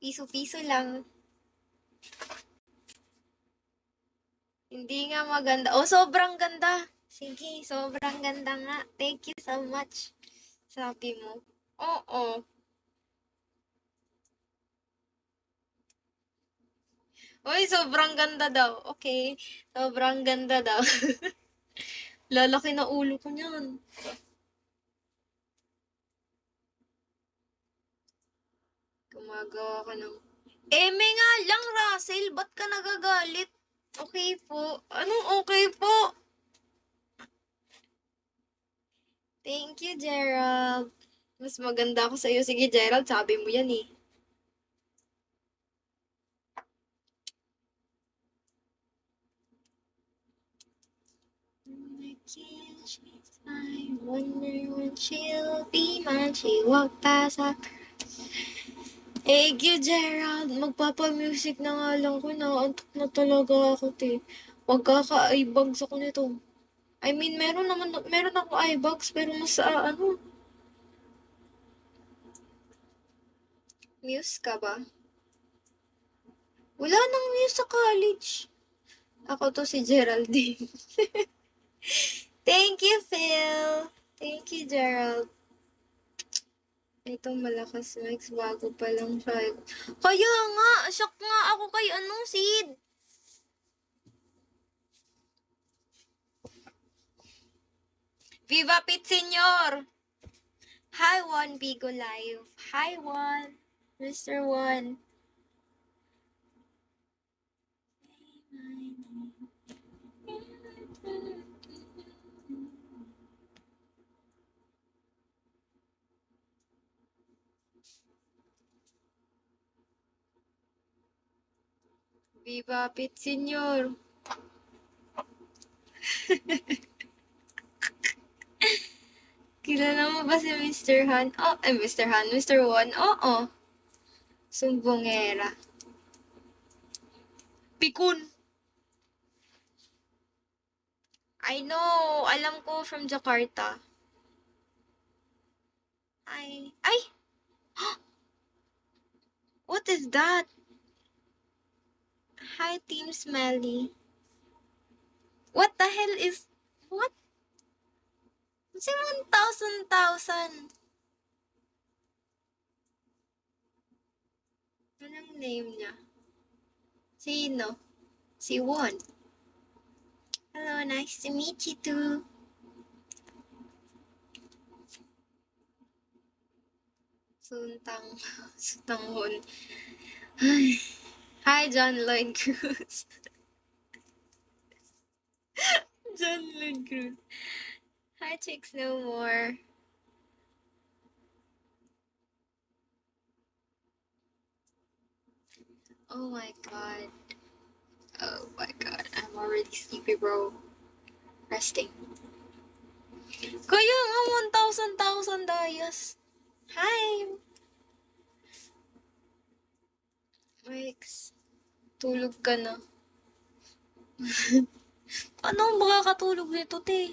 Piso-piso lang. Hindi nga maganda. Oh, sobrang ganda. Sige, sobrang ganda nga. Thank you so much. Sabi mo. Oo. Uy, sobrang ganda daw. Okay. Sobrang ganda daw. Lalaki na ulo ko niyan. Gumagawa ka ng... Eme nga lang, Russell. Ba't ka nagagalit? Okay po. Anong okay po? Thank you, Gerald. Mas maganda ako sa'yo. Sige, Gerald. Sabi mo yan eh. I wonder when she'll be mine. She walked past us. Thank you, Gerald. Magpapa-music na nga lang ko. Naantok na talaga ako, te. Magkaka-eyebags ako nito. I mean, meron ako eyebags, pero mas, Muse ka ba? Wala nang Muse sa college. Ako to si Geraldine. Thank you, Phil. Thank you, Gerald. Ito malakas Max, bago pa lang siya. Kaya nga, shock nga ako kay Sid. Viva Pit Senyor! Hi, Juan Bigo Live. Hi, Juan. Mr. Juan. Viva Pit Senyor. Kilala mo ba si Mr. Han? Oh, Mr. Han. Mr. Juan? Oo. Sumbongera. Pikun. I know. Alam ko from Jakarta. Ay. What is that? Hi, Team Smelly. What the hell is... What? Kasi 1,000. Anong name niya? Sino? Si Juan. Hello, nice to meet you too. Sutanghon. Hi, John Lloyd Cruz. John Lloyd Cruz. Hi, Chicks No More. Oh my god. Oh my god. I'm already sleepy, bro. Resting. Kaya nga 1,000 dayas. Hi! Rex, tulog ka na. Paano makakatulog nito, te?